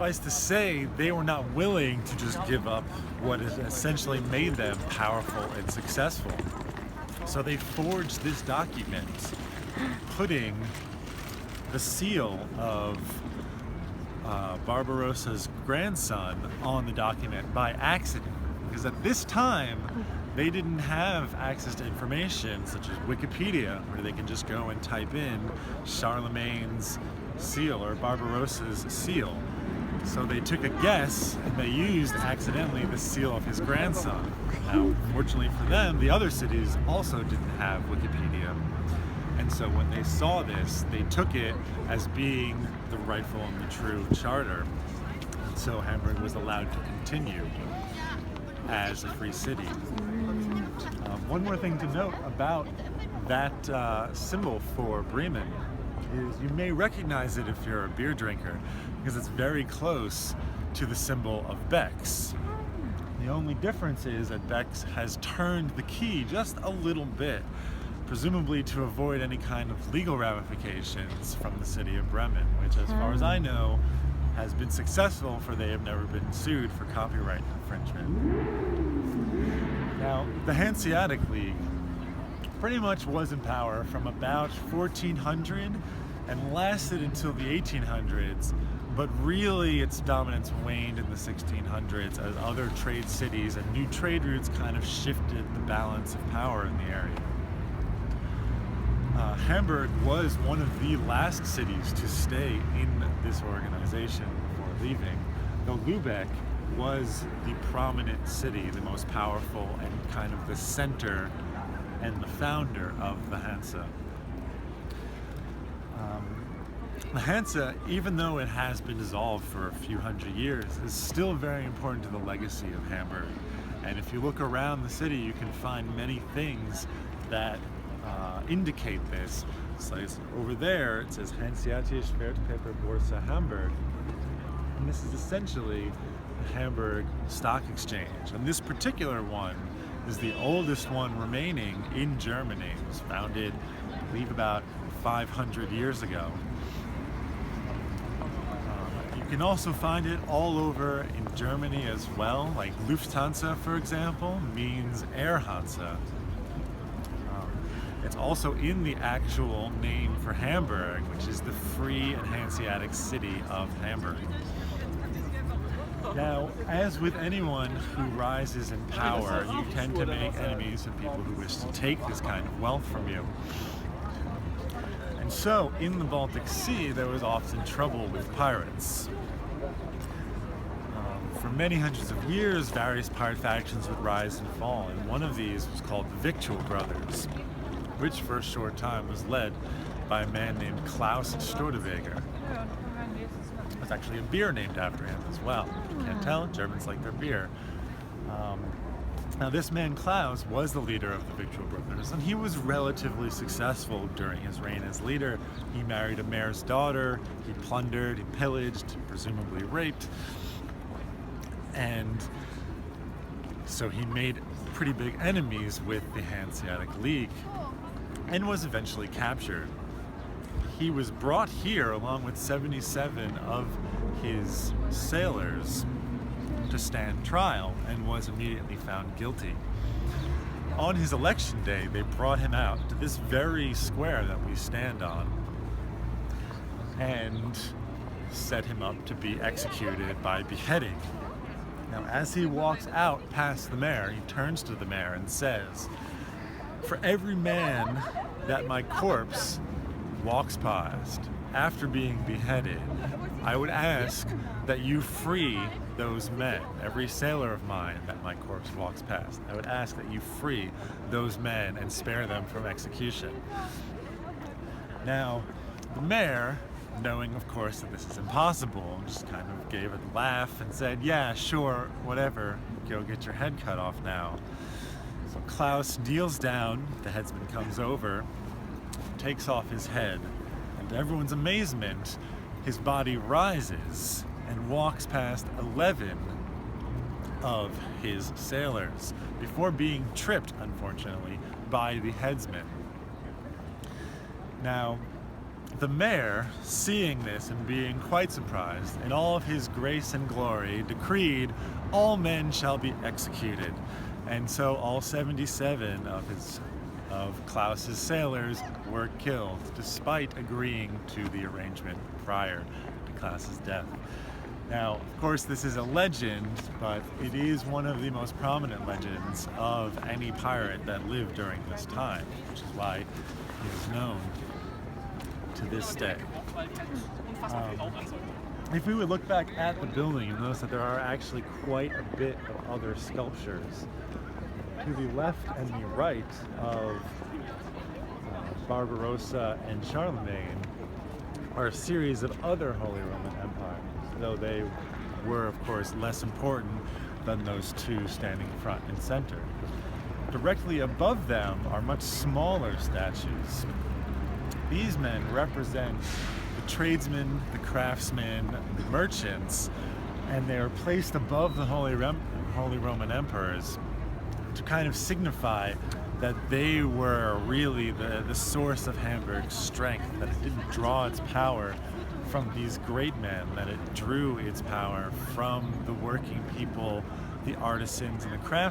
suffice to say, they were not willing to just give up what has essentially made them powerful and successful. So they forged this document, putting the seal of Barbarossa's grandson on the document by accident. Because at this time, they didn't have access to information such as Wikipedia, where they can just go and type in Charlemagne's seal or Barbarossa's seal. So they took a guess and they used accidentally the seal of his grandson. Now, fortunately for them, the other cities also didn't have Wikipedia. And so when they saw this, they took it as being the rightful and the true charter. And so Hamburg was allowed to continue as a free city. One more thing to note about that symbol for Bremen is you may recognize it if you're a beer drinker, because it's very close to the symbol of Beck's. The only difference is that Beck's has turned the key just a little bit, presumably to avoid any kind of legal ramifications from the city of Bremen, which, as far as I know, has been successful, for they have never been sued for copyright infringement. Now, the Hanseatic League pretty much was in power from about 1400 and lasted until the 1800s, but really its dominance waned in the 1600s as other trade cities and new trade routes kind of shifted the balance of power in the area. Hamburg was one of the last cities to stay in this organization before leaving, though Lübeck was the prominent city, the most powerful and kind of the center and the founder of the Hanse. The Hanse, even though it has been dissolved for a few hundred years, is still very important to the legacy of Hamburg. And if you look around the city, you can find many things that indicate this. So over there, it says Hanseatische Wertpapierbörse Hamburg. And this is essentially the Hamburg Stock Exchange. And this particular one is the oldest one remaining in Germany. It was founded, I believe, about 500 years ago. You can also find it all over in Germany as well, like Lufthansa, for example, means Air Hanse. It's also in the actual name for Hamburg, which is the free and Hanseatic city of Hamburg. Now, as with anyone who rises in power, you tend to make enemies of people who wish to take this kind of wealth from you. And so, in the Baltic Sea, there was often trouble with pirates. For many hundreds of years, various pirate factions would rise and fall, and one of these was called the Victual Brothers, which for a short time was led by a man named Klaus Storteweger. There's actually a beer named after him as well. You can't tell, Germans like their beer. Now this man Klaus was the leader of the Victual Brothers, and he was relatively successful during his reign as leader. He married a mayor's daughter, he plundered, he pillaged, presumably raped, and so he made pretty big enemies with the Hanseatic League and was eventually captured. He was brought here along with 77 of his sailors to stand trial and was immediately found guilty. On his election day, they brought him out to this very square that we stand on and set him up to be executed by beheading. Now, as he walks out past the mayor, he turns to the mayor and says, "For every man that my corpse walks past after being beheaded, I would ask that you free those men. Every sailor of mine that my corpse walks past, I would ask that you free those men and spare them from execution." Now, the mayor, knowing of course that this is impossible, just kind of gave a laugh and said, "Yeah, sure, whatever, go get your head cut off now." So Klaus kneels down, the headsman comes over, takes off his head, and to everyone's amazement, his body rises and walks past 11 of his sailors before being tripped, unfortunately, by the headsman. Now, The mayor, seeing this and being quite surprised, in all of his grace and glory, decreed all men shall be executed. And so all 77 of Klaus's sailors were killed, despite agreeing to the arrangement prior to Klaus's death. Now, of course, this is a legend, but it is one of the most prominent legends of any pirate that lived during this time, which is why he is known to this day. If we would look back at the building, you'll notice that there are actually quite a bit of other sculptures. To the left and the right of Barbarossa and Charlemagne are a series of other Holy Roman Empires, though they were, of course, less important than those two standing front and center. Directly above them are much smaller statues. These men represent the tradesmen, the craftsmen, the merchants, and they are placed above the Holy Roman Emperors to kind of signify that they were really the source of Hamburg's strength, that it didn't draw its power from these great men, that it drew its power from the working people, the artisans, and the craftsmen.